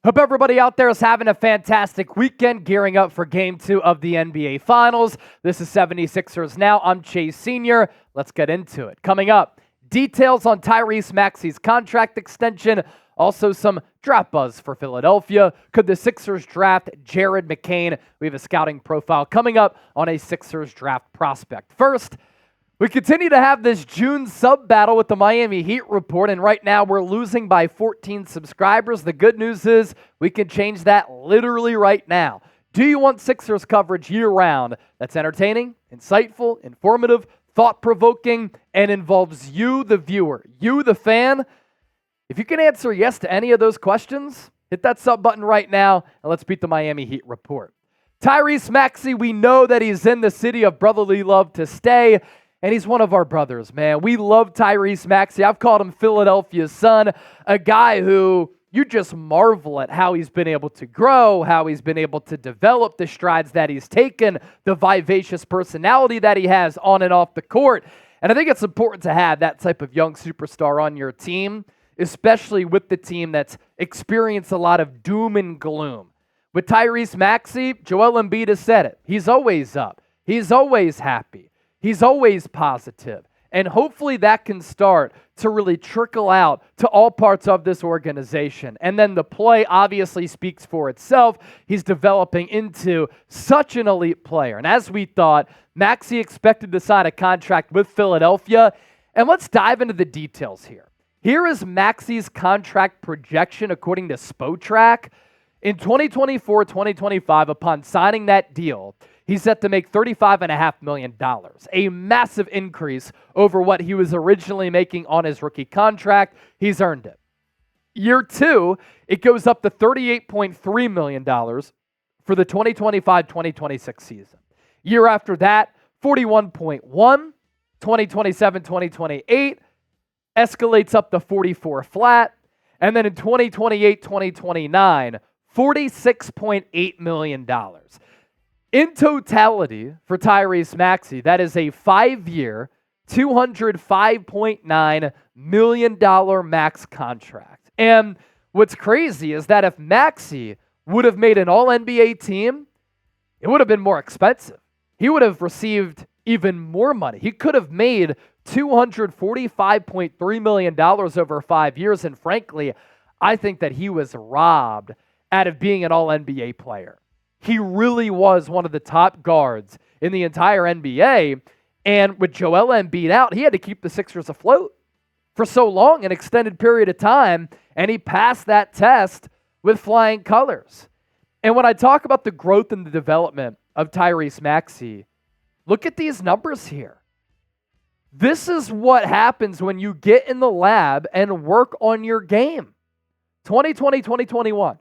Hope everybody out there is having a fantastic weekend, gearing up for Game 2 of the NBA Finals. This is 76ers Now. I'm Chase Sr. Let's get into it. Coming up, details on Tyrese Maxey's contract extension, also some draft buzz for Philadelphia. Could the Sixers draft Jared McCain? We have a scouting profile coming up on a Sixers draft prospect. First, we continue to have this June sub battle with the Miami Heat report, and right now we're losing by 14 subscribers. The good news is we can change that literally right now. Do you want Sixers coverage year-round that's entertaining, insightful, informative, thought-provoking, and involves you, the viewer, you, the fan? If you can answer yes to any of those questions, hit that sub button right now, and let's beat the Miami Heat report. Tyrese Maxey, we know that he's in the city of brotherly love to stay, and he's one of our brothers, man. We love Tyrese Maxey. I've called him Philadelphia's son, a guy who you just marvel at how he's been able to grow, how he's been able to develop the strides that he's taken, the vivacious personality that he has on and off the court. And I think it's important to have that type of young superstar on your team, especially with the team that's experienced a lot of doom and gloom. With Tyrese Maxey, Joel Embiid has said it. He's always up. He's always happy. He's always positive, and hopefully that can start to really trickle out to all parts of this organization. And then the play obviously speaks for itself. He's developing into such an elite player. And as we thought, Maxey expected to sign a contract with Philadelphia. And let's dive into the details here. Here is Maxey's contract projection according to Spotrac. In 2024-2025, upon signing that deal, he's set to make $35.5 million, a massive increase over what he was originally making on his rookie contract. He's earned it. Year 2, it goes up to $38.3 million for the 2025-2026 season. Year after that, $41.1 million, 2027-2028, escalates up to $44 flat, and then in 2028-2029, $46.8 million. In totality, for Tyrese Maxey, that is a 5-year, $205.9 million max contract. And what's crazy is that if Maxey would have made an All-NBA team, it would have been more expensive. He would have received even more money. He could have made $245.3 million over 5 years, and frankly, I think that he was robbed out of being an All-NBA player. He really was one of the top guards in the entire NBA, and with Joel Embiid out, he had to keep the Sixers afloat for so long, an extended period of time, and he passed that test with flying colors. And when I talk about the growth and the development of Tyrese Maxey, look at these numbers here. This is what happens when you get in the lab and work on your game. 2020, 2021.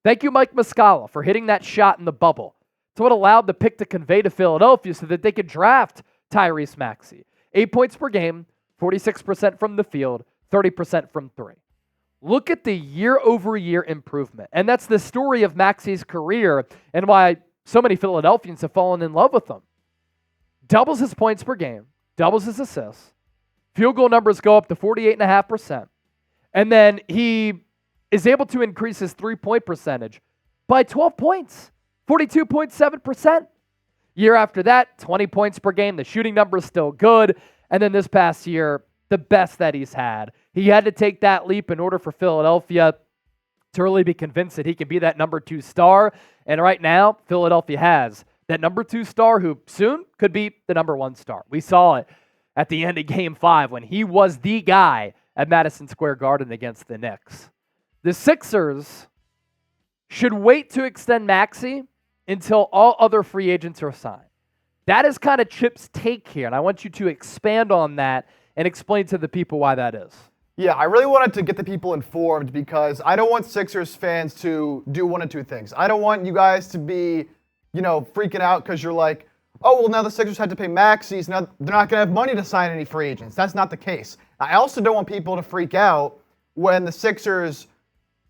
Thank you, Mike Muscala, for hitting that shot in the bubble. It's what allowed the pick to convey to Philadelphia so that they could draft Tyrese Maxey. 8 points per game, 46% from the field, 30% from three. Look at the year-over-year improvement. And that's the story of Maxey's career and why so many Philadelphians have fallen in love with him. Doubles his points per game, doubles his assists. Field goal numbers go up to 48.5%. And then he is able to increase his three-point percentage by 12 points, 42.7%. Year after that, 20 points per game. The shooting number is still good. And then this past year, the best that he's had. He had to take that leap in order for Philadelphia to really be convinced that he can be that number 2 star. And right now, Philadelphia has that number 2 star who soon could be the number 1 star. We saw it at the end of Game 5 when he was the guy at Madison Square Garden against the Knicks. The Sixers should wait to extend Maxey until all other free agents are signed. That is kind of Chip's take here, and I want you to expand on that and explain to the people why that is. Yeah, I really wanted to get the people informed because I don't want Sixers fans to do one of two things. I don't want you guys to be, freaking out because you're like, oh, well, now the Sixers had to pay Maxey, so now they're not going to have money to sign any free agents. That's not the case. I also don't want people to freak out when the Sixers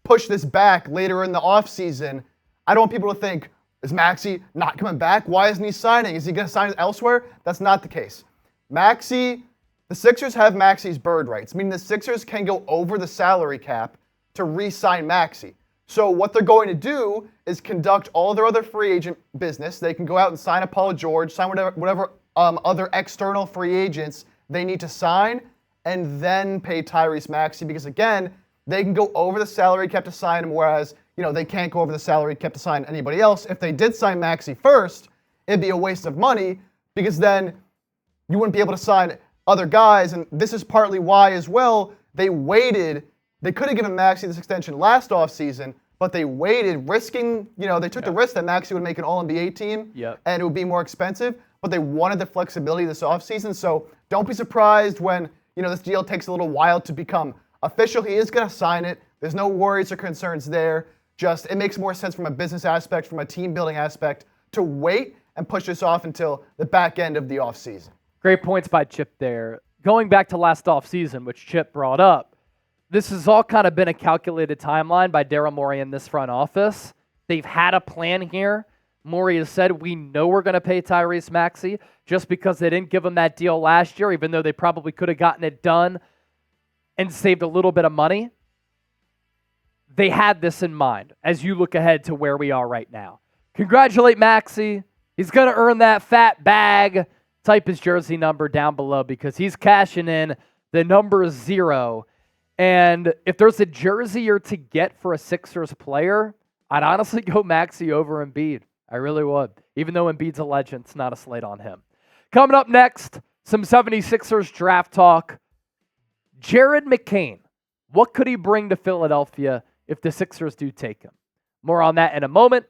push this back later in the offseason. I don't want people to think, is Maxey not coming back? Why isn't he signing? Is he going to sign elsewhere? That's not the case. Maxey, the Sixers have Maxey's bird rights, meaning the Sixers can go over the salary cap to re-sign Maxey. So what they're going to do is conduct all their other free agent business. They can go out and sign a Paul George, sign whatever other external free agents they need to sign, and then pay Tyrese Maxey, because again, they can go over the salary cap to sign him, whereas they can't go over the salary cap to sign anybody else. If they did sign Maxey first, it'd be a waste of money, because then you wouldn't be able to sign other guys. And this is partly why as well they waited. They could have given Maxey this extension last offseason, but they waited, risking, they took the risk that Maxey would make an All-NBA team, and it would be more expensive, but they wanted the flexibility this offseason. So don't be surprised when, this deal takes a little while to become official. He is going to sign it. There's no worries or concerns there. Just, it makes more sense from a business aspect, from a team-building aspect, to wait and push this off until the back end of the offseason. Great points by Chip there. Going back to last offseason, which Chip brought up, this has all kind of been a calculated timeline by Daryl Morey in this front office. They've had a plan here. Morey has said, we know we're going to pay Tyrese Maxey, just because they didn't give him that deal last year, even though they probably could have gotten it done and saved a little bit of money. They had this in mind as you look ahead to where we are right now. Congratulate Maxey. He's going to earn that fat bag. Type his jersey number down below, because he's cashing in the number 0. And if there's a jersey you're to get for a Sixers player, I'd honestly go Maxey over Embiid. I really would. Even though Embiid's a legend, it's not a slate on him. Coming up next, some 76ers draft talk. Jared McCain. What could he bring to Philadelphia if the Sixers do take him? More on that in a moment.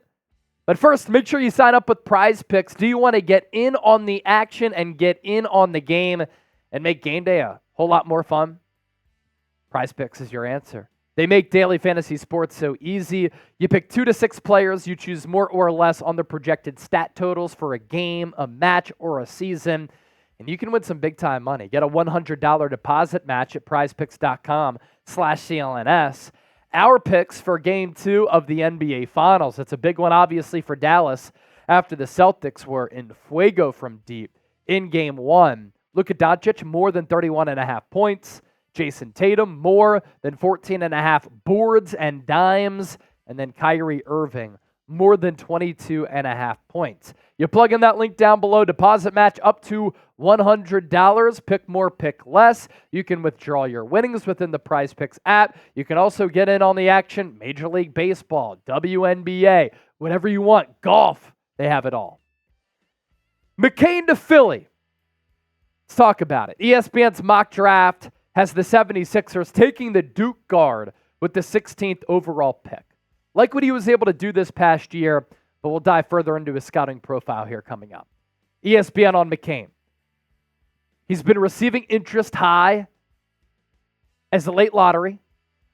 But first, make sure you sign up with Prize Picks. Do you want to get in on the action and get in on the game and make game day a whole lot more fun? Prize Picks is your answer. They make daily fantasy sports so easy. You pick 2 to 6 players. You choose more or less on the projected stat totals for a game, a match, or a season. And you can win some big-time money. Get a $100 deposit match at prizepicks.com/CLNS. Our picks for Game 2 of the NBA Finals. It's a big one, obviously, for Dallas after the Celtics were in fuego from deep in Game 1. Luka Doncic, more than 31.5 points. Jason Tatum, more than 14.5 boards and dimes. And then Kyrie Irving, more than 22.5 points. You plug in that link down below, deposit match up to $100. Pick more, pick less. You can withdraw your winnings within the Prize Picks app. You can also get in on the action. Major League Baseball, WNBA, whatever you want. Golf, they have it all. McCain to Philly. Let's talk about it. ESPN's mock draft has the 76ers taking the Duke guard with the 16th overall pick. Like what he was able to do this past year, but we'll dive further into his scouting profile here coming up. ESPN on McCain. He's been receiving interest high as the late lottery,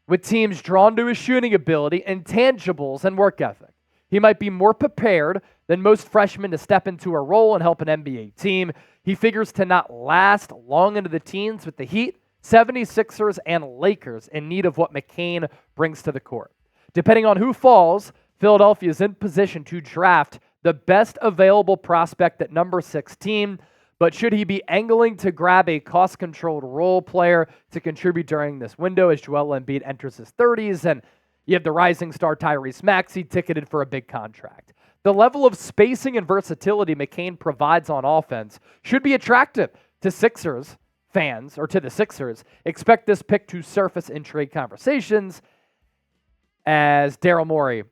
with teams drawn to his shooting ability, intangibles, and work ethic. He might be more prepared than most freshmen to step into a role and help an NBA team. He figures to not last long into the teens with the Heat, 76ers, and Lakers in need of what McCain brings to the court. Depending on who falls, Philadelphia is in position to draft the best available prospect at number 16, but should he be angling to grab a cost-controlled role player to contribute during this window as Joel Embiid enters his 30s, and you have the rising star Tyrese Maxey ticketed for a big contract. The level of spacing and versatility McCain provides on offense should be attractive to Sixers fans, or to the Sixers. Expect this pick to surface in trade conversations, as Daryl Morey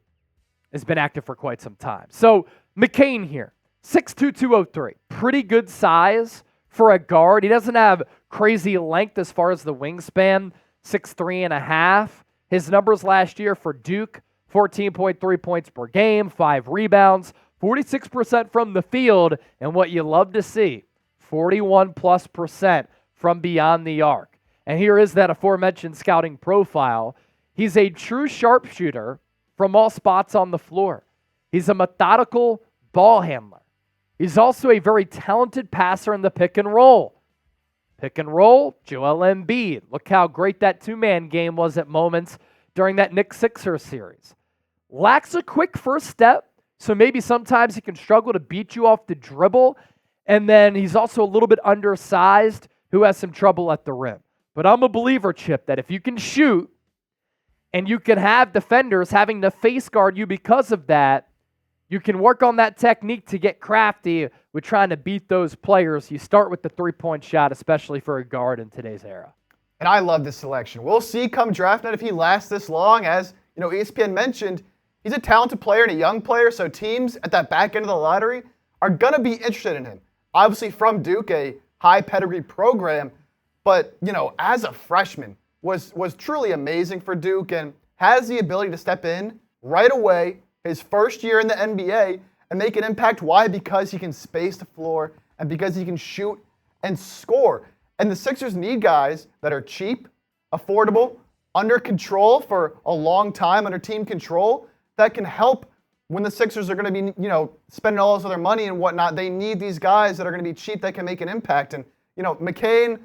has been active for quite some time. So McCain here, 6'2", 203. Pretty good size for a guard. He doesn't have crazy length as far as the wingspan, 6'3.5". His numbers last year for Duke, 14.3 points per game, 5 rebounds, 46% from the field, and what you love to see, 41+% from beyond the arc. And here is that aforementioned scouting profile. He's a true sharpshooter from all spots on the floor. He's a methodical ball handler. He's also a very talented passer in the pick and roll. Pick and roll, Joel Embiid. Look how great that two-man game was at moments during that Knicks-Sixers series. Lacks a quick first step, so maybe sometimes he can struggle to beat you off the dribble. And then he's also a little bit undersized, who has some trouble at the rim. But I'm a believer, Chip, that if you can shoot and you can have defenders having to face guard you because of that, you can work on that technique to get crafty with trying to beat those players. You start with the three-point shot, especially for a guard in today's era. And I love this selection. We'll see come draft night if he lasts this long. As ESPN mentioned, he's a talented player and a young player, so teams at that back end of the lottery are going to be interested in him. Obviously from Duke, a high pedigree program, but, as a freshman, was truly amazing for Duke and has the ability to step in right away, his first year in the NBA, and make an impact. Why? Because he can space the floor and because he can shoot and score. And the Sixers need guys that are cheap, affordable, under control for a long time, under team control, that can help when the Sixers are going to be, spending all this other money and whatnot. They need these guys that are going to be cheap that can make an impact. And, McCain,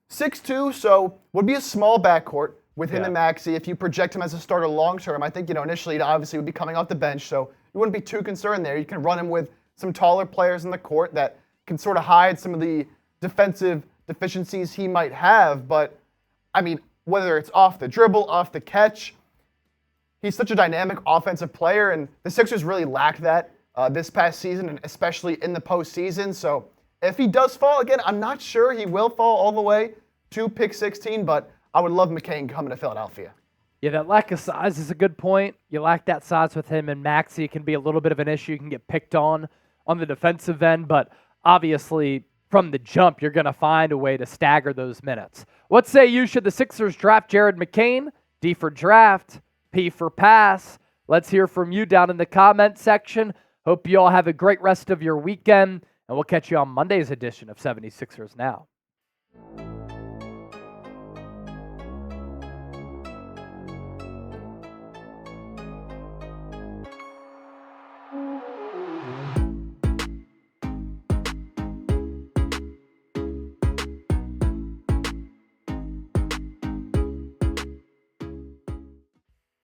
6'2", so would be a small backcourt with him and Maxey. If you project him as a starter long-term, I think, initially he obviously would be coming off the bench, so you wouldn't be too concerned there. You can run him with some taller players in the court that can sort of hide some of the defensive deficiencies he might have. But, whether it's off the dribble, off the catch, he's such a dynamic offensive player, and the Sixers really lacked that this past season, and especially in the postseason. So if he does fall, again, I'm not sure he will fall all the way to pick 16, but I would love McCain coming to Philadelphia. Yeah, that lack of size is a good point. You lack that size with him and Maxey. It can be a little bit of an issue. You can get picked on the defensive end, but obviously from the jump, you're going to find a way to stagger those minutes. What say you? Should the Sixers draft Jared McCain? D for draft, P for pass. Let's hear from you down in the comment section. Hope you all have a great rest of your weekend, and we'll catch you on Monday's edition of 76ers Now.